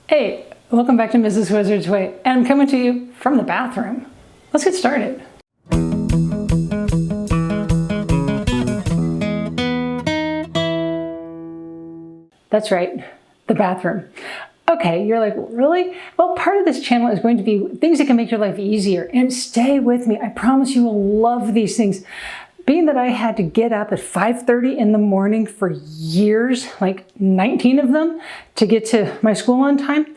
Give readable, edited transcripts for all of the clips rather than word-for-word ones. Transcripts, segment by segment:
Hey, welcome back to Mrs. Wizard's Way, and I'm coming to you from the bathroom. Let's get started. That's right, the bathroom. Okay, you're like, really? Well, part of this channel is going to be things that can make your life easier, and stay with me. I promise you will love these things. Being that I had to get up at 5:30 in the morning for years, like 19 of them, to get to my school on time,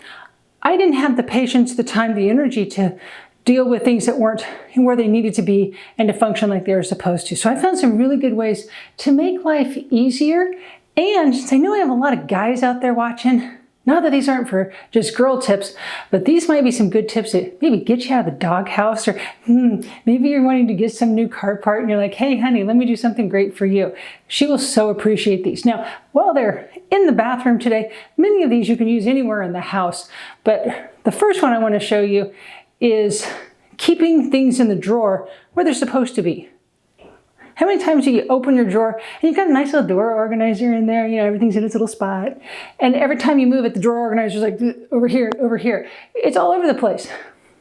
I didn't have the patience, the time, the energy to deal with things that weren't where they needed to be and to function like they were supposed to. So I found some really good ways to make life easier. And since I know I have a lot of guys out there watching, not that these aren't for just girl tips, but these might be some good tips that maybe get you out of the doghouse, or maybe you're wanting to get some new car part and you're like, hey honey, let me do something great for you. She will so appreciate these. Now, while they're in the bathroom today, many of these you can use anywhere in the house, but the first one I want to show you is keeping things in the drawer where they're supposed to be. How many times do you open your drawer and you've got a nice little drawer organizer in there, you know, everything's in its little spot. And every time you move it, the drawer organizer's like over here, over here. It's all over the place.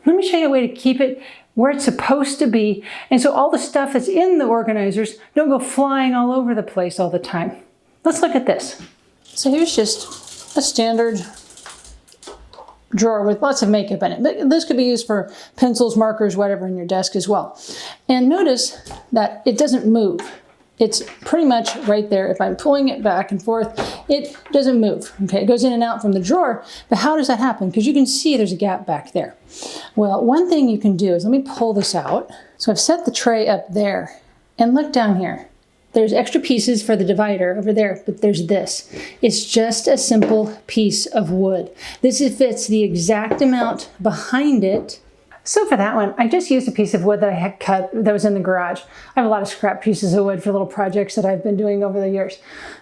Let me show you a way to keep it where it's supposed to be. And so all the stuff that's in the organizers don't go flying all over the place all the time. Let's look at this. So here's just a standard drawer with lots of makeup in it. But this could be used for pencils, markers, whatever in your desk as well. And notice that it doesn't move. It's pretty much right there. If I'm pulling it back and forth, it doesn't move. Okay, it goes in and out from the drawer, but how does that happen? Because you can see there's a gap back there. Well, one thing you can do is, let me pull this out. So I've set the tray up there, and look down here. There's extra pieces for the divider over there, but there's this. It's just a simple piece of wood. This fits the exact amount behind it. So for that one, I just used a piece of wood that I had cut that was in the garage. I have a lot of scrap pieces of wood for little projects that I've been doing over the years.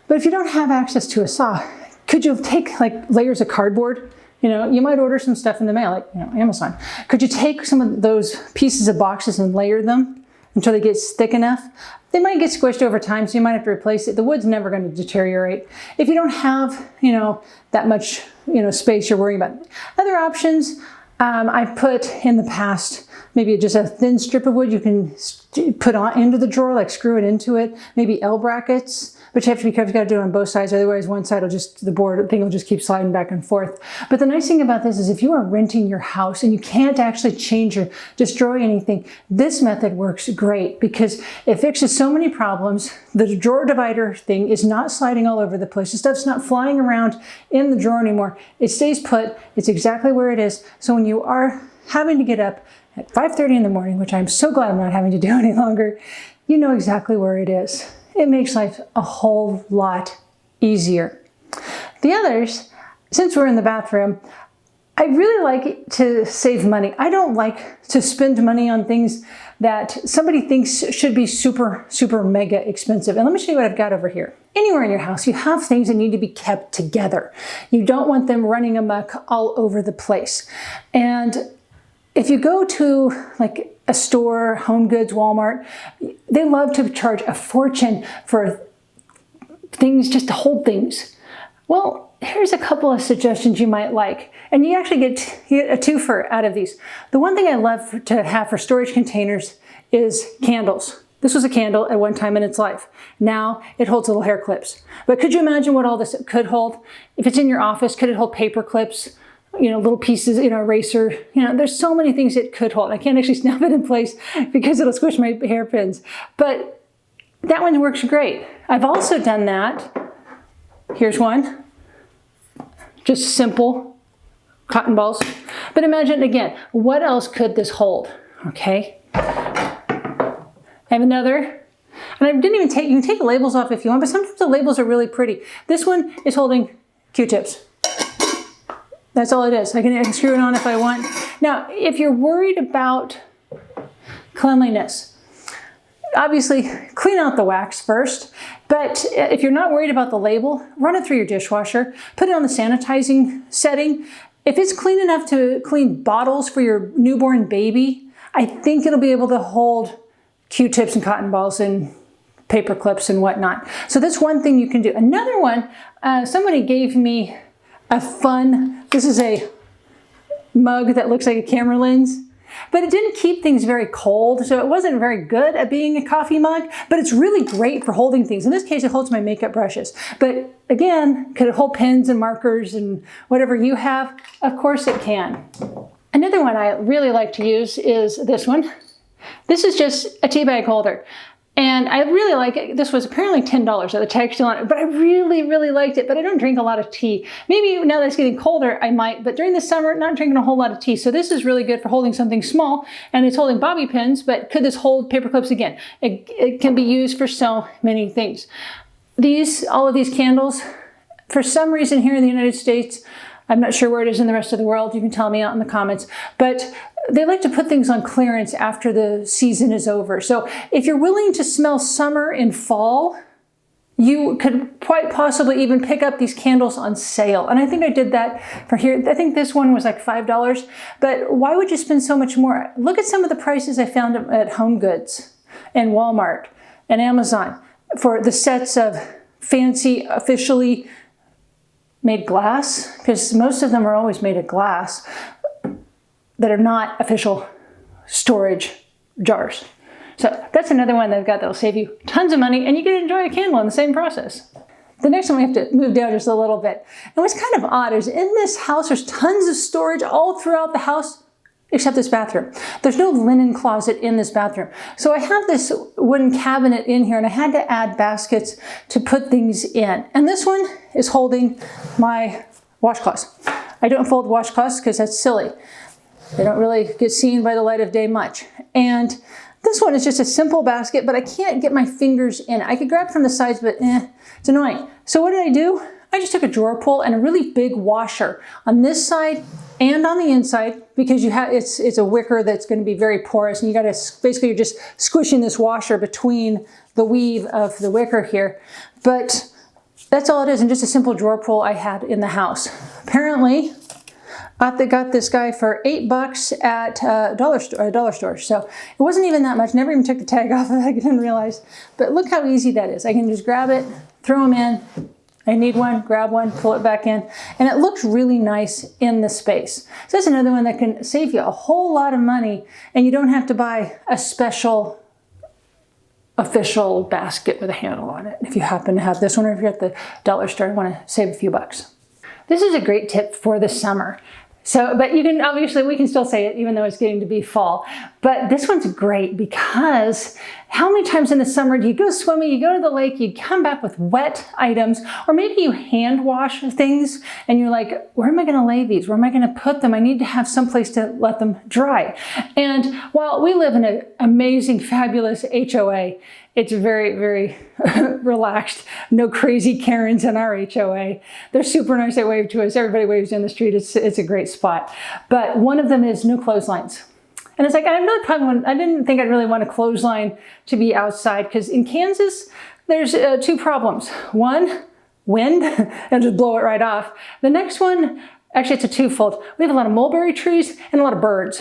But if you don't have access to a saw, could you take like layers of cardboard? You know, you might order some stuff in the mail, like, you know, Amazon. Could you take some of those pieces of boxes and layer them until they get thick enough? They might get squished over time, so you might have to replace it. The wood's never going to deteriorate. If you don't have, you know, that much, you know, space you're worrying about. Other options, I've put in the past, maybe just a thin strip of wood you can put on into the drawer, like screw it into it, maybe L brackets, but you have to be careful, you gotta do it on both sides, otherwise one side will just, the board thing will just keep sliding back and forth. But the nice thing about this is if you are renting your house and you can't actually change or destroy anything, this method works great because it fixes so many problems. The drawer divider thing is not sliding all over the place. The stuff's not flying around in the drawer anymore. It stays put, it's exactly where it is. So when you are having to get up at 5:30 in the morning, which I'm so glad I'm not having to do any longer, you know exactly where it is. It makes life a whole lot easier. The others, since we're in the bathroom, I really like to save money. I don't like to spend money on things that somebody thinks should be super, super mega expensive. And let me show you what I've got over here. Anywhere in your house, you have things that need to be kept together. You don't want them running amok all over the place. And if you go to like a store, Home Goods, Walmart, they love to charge a fortune for things just to hold things. Well, here's a couple of suggestions you might like. And you actually get a twofer out of these. The one thing I love to have for storage containers is candles. This was a candle at one time in its life. Now it holds little hair clips. But could you imagine what all this could hold? If it's in your office, could it hold paper clips? You know, little pieces, you know, eraser, you know, there's so many things it could hold. I can't actually snap it in place because it'll squish my hairpins, but that one works great. I've also done that. Here's one, just simple cotton balls. But imagine again, what else could this hold? Okay. I have another, and I didn't even take, you can take the labels off if you want, but sometimes the labels are really pretty. This one is holding Q-tips. That's all it is. I can screw it on if I want. Now, if you're worried about cleanliness, obviously clean out the wax first, but if you're not worried about the label, run it through your dishwasher, put it on the sanitizing setting. If it's clean enough to clean bottles for your newborn baby, I think it'll be able to hold Q-tips and cotton balls and paper clips and whatnot. So that's one thing you can do. Another one, somebody gave me a fun, this is a mug that looks like a camera lens, but it didn't keep things very cold, so it wasn't very good at being a coffee mug, but it's really great for holding things. In this case, it holds my makeup brushes. But again, could it hold pens and markers and whatever you have? Of course it can. Another one I really like to use is this one. This is just a tea bag holder. And I really like it. This was apparently $10 at the tag still on it, but I really, really liked it. But I don't drink a lot of tea. Maybe now that it's getting colder, I might, but during the summer, not drinking a whole lot of tea. So this is really good for holding something small, and it's holding bobby pins, but could this hold paper clips again? It can be used for so many things. All of these candles, for some reason here in the United States, I'm not sure where it is in the rest of the world. You can tell me out in the comments, but they like to put things on clearance after the season is over. So if you're willing to smell summer and fall, you could quite possibly even pick up these candles on sale. And I think I did that for here. I think this one was like $5, but why would you spend so much more? Look at some of the prices I found at Home Goods and Walmart and Amazon for the sets of fancy, officially made glass, because most of them are always made of glass, that are not official storage jars. So that's another one they've got that'll save you tons of money, and you get to enjoy a candle in the same process. The next one we have to move down just a little bit. And what's kind of odd is in this house, there's tons of storage all throughout the house, except this bathroom. There's no linen closet in this bathroom. So I have this wooden cabinet in here, and I had to add baskets to put things in. And this one is holding my washcloths. I don't fold washcloths because that's silly. They don't really get seen by the light of day much. And this one is just a simple basket, but I can't get my fingers in. I could grab from the sides, but it's annoying. So what did I do? I just took a drawer pull and a really big washer on this side and on the inside, because it's a wicker that's going to be very porous, and you got to basically, you're just squishing this washer between the weave of the wicker here. But that's all it is, and just a simple drawer pull I had in the house. Apparently, I got this guy for $8 at a dollar store. So it wasn't even that much. Never even took the tag off of it. I didn't realize. But look how easy that is. I can just grab it, throw them in. I need one, grab one, pull it back in. And it looks really nice in the space. So that's another one that can save you a whole lot of money, and you don't have to buy a special official basket with a handle on it. If you happen to have this one, or if you're at the dollar store and want to save a few bucks. This is a great tip for the summer. So, but you can, obviously we can still say it even though it's getting to be fall, but this one's great because how many times in the summer do you go swimming, you go to the lake, you come back with wet items, or maybe you hand wash things and you're like, where am I going to lay these? Where am I going to put them? I need to have some place to let them dry. And while we live in an amazing, fabulous HOA, it's very, very relaxed. No crazy Karens in our HOA. They're super nice. They wave to us. Everybody waves in the street. It's a great spot. But one of them is no clotheslines. And it's like, I didn't think I'd really want a clothesline to be outside, because in Kansas, there's two problems. One, wind, and just blow it right off. The next one, actually it's a twofold. We have a lot of mulberry trees and a lot of birds.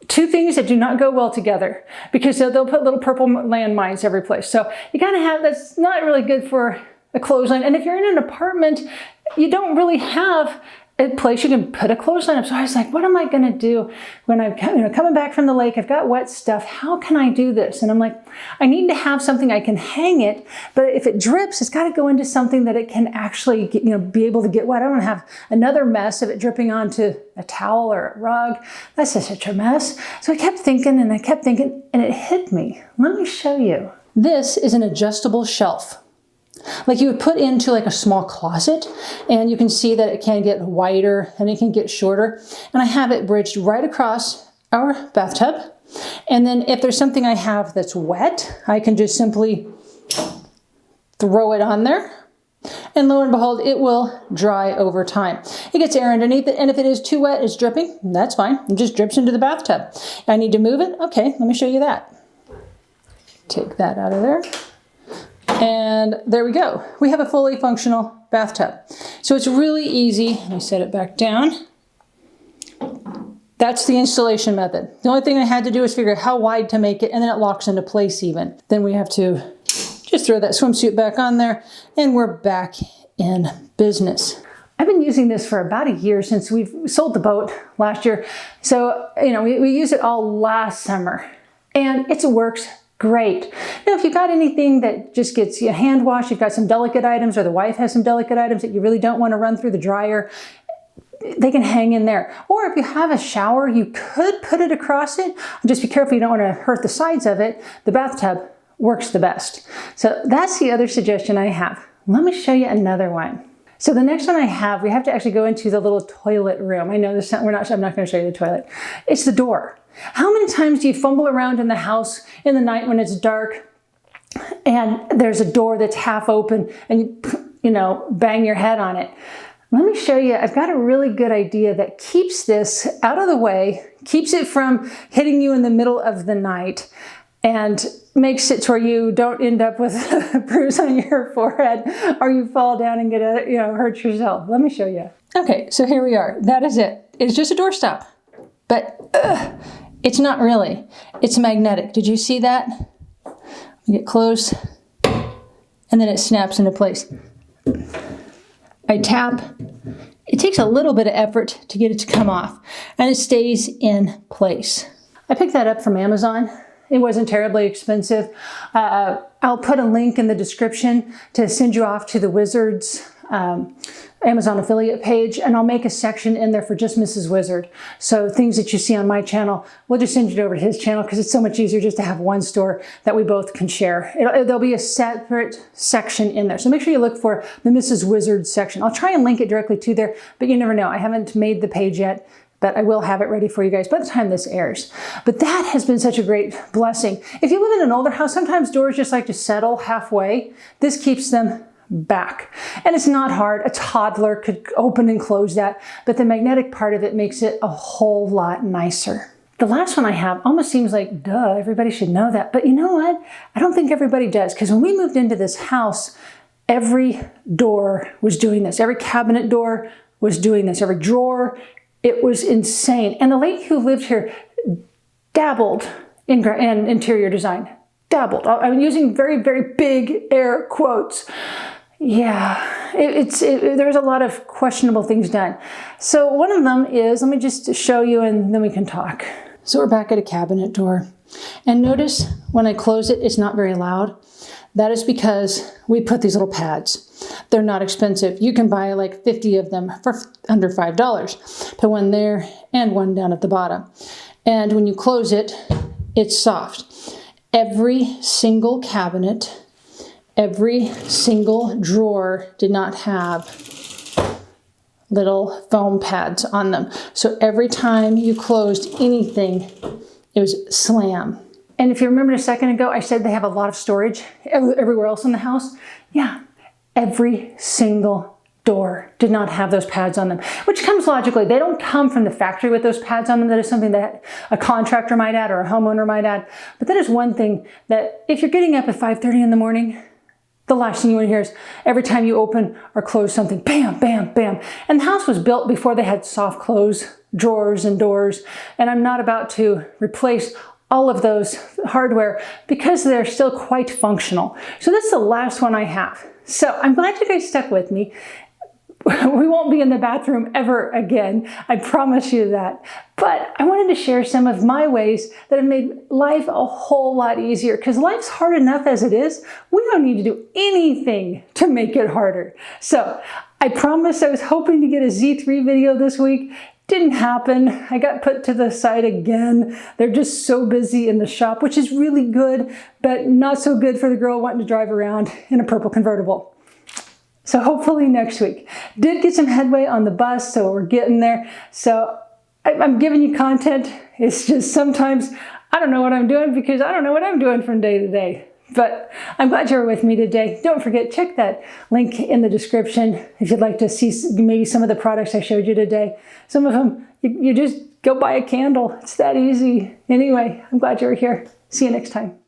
Two things that do not go well together, because they'll put little purple landmines every place. So you gotta have, that's not really good for a clothesline. And if you're in an apartment, you don't really have a place you can put a clothesline up. So I was like, what am I gonna do when I'm coming back from the lake? I've got wet stuff. How can I do this? And I'm like, I need to have something I can hang it, but if it drips, it's got to go into something that it can actually get, be able to get wet. I don't want to have another mess of it dripping onto a towel or a rug. That's just such a mess. So I kept thinking and I kept thinking, and it hit me. Let me show you. This is an adjustable shelf. Like you would put into like a small closet, and you can see that it can get wider and it can get shorter. And I have it bridged right across our bathtub. And then if there's something I have that's wet, I can just simply throw it on there. And lo and behold, it will dry over time. It gets air underneath it, and if it is too wet, it's dripping, that's fine. It just drips into the bathtub. I need to move it? Okay, let me show you that. Take that out of there. And there we go. We have a fully functional bathtub. So it's really easy. Let me set it back down. That's the installation method. The only thing I had to do is figure out how wide to make it, and then it locks into place even. Then we have to just throw that swimsuit back on there, and we're back in business. I've been using this for about a year since we've sold the boat last year. So, we used it all last summer and it works great. Now, if you've got anything that just gets you hand washed, you've got some delicate items or the wife has some delicate items that you really don't want to run through the dryer, they can hang in there. Or if you have a shower, you could put it across it. Just be careful you don't want to hurt the sides of it. The bathtub works the best. So that's the other suggestion I have. Let me show you another one. So the next one I have, we have to actually go into the little toilet room. I know this, I'm not going to show you the toilet. It's the door. How many times do you fumble around in the house in the night when it's dark and there's a door that's half open and you bang your head on it? Let me show you, I've got a really good idea that keeps this out of the way, keeps it from hitting you in the middle of the night, and makes it to where you don't end up with a bruise on your forehead or you fall down and hurt yourself. Let me show you. Okay, so here we are. That is it. It's just a doorstop, but it's not really. It's magnetic. Did you see that? Get close, and then it snaps into place. I tap. It takes a little bit of effort to get it to come off, and it stays in place. I picked that up from Amazon. It wasn't terribly expensive. I'll put a link in the description to send you off to the Wizards Amazon affiliate page, and I'll make a section in there for just Mrs. Wizard. So things that you see on my channel, we'll just send you over to his channel because it's so much easier just to have one store that we both can share. There'll be a separate section in there. So make sure you look for the Mrs. Wizard section. I'll try and link it directly to there, but you never know. I haven't made the page yet, but I will have it ready for you guys by the time this airs. But that has been such a great blessing. If you live in an older house, sometimes doors just like to settle halfway. This keeps them back. And it's not hard. A toddler could open and close that, but the magnetic part of it makes it a whole lot nicer. The last one I have almost seems like, duh, everybody should know that. But you know what? I don't think everybody does, because when we moved into this house, every door was doing this. Every cabinet door was doing this. Every drawer. It was insane. And the lady who lived here dabbled in interior design. Dabbled. I'm using very, very big air quotes. Yeah, there's a lot of questionable things done. So one of them is, let me just show you and then we can talk. So we're back at a cabinet door. And notice when I close it, it's not very loud. That is because we put these little pads. They're not expensive. You can buy like 50 of them for under $5. Put one there and one down at the bottom. And when you close it, it's soft. Every single cabinet, every single drawer did not have little foam pads on them. So every time you closed anything, it was slam. And if you remember a second ago, I said they have a lot of storage everywhere else in the house. Yeah, every single door did not have those pads on them, which comes logically. They don't come from the factory with those pads on them. That is something that a contractor might add or a homeowner might add. But that is one thing that if you're getting up at 5:30 in the morning, the last thing you want to hear is every time you open or close something, bam, bam, bam. And the house was built before they had soft close drawers and doors. And I'm not about to replace all of those hardware because they're still quite functional. So this is the last one I have. So I'm glad you guys stuck with me. We won't be in the bathroom ever again. I promise you that. But I wanted to share some of my ways that have made life a whole lot easier, because life's hard enough as it is. We don't need to do anything to make it harder. So I promised I was hoping to get a Z3 video this week. Didn't happen. I got put to the side again. They're just so busy in the shop, which is really good, but not so good for the girl wanting to drive around in a purple convertible. So hopefully next week. Did get some headway on the bus, so we're getting there. So I'm giving you content. It's just sometimes I don't know what I'm doing because I don't know what I'm doing from day to day. But I'm glad you're with me today. Don't forget, check that link in the description if you'd like to see maybe some of the products I showed you today. Some of them, you just go buy a candle. It's that easy. Anyway, I'm glad you were here. See you next time.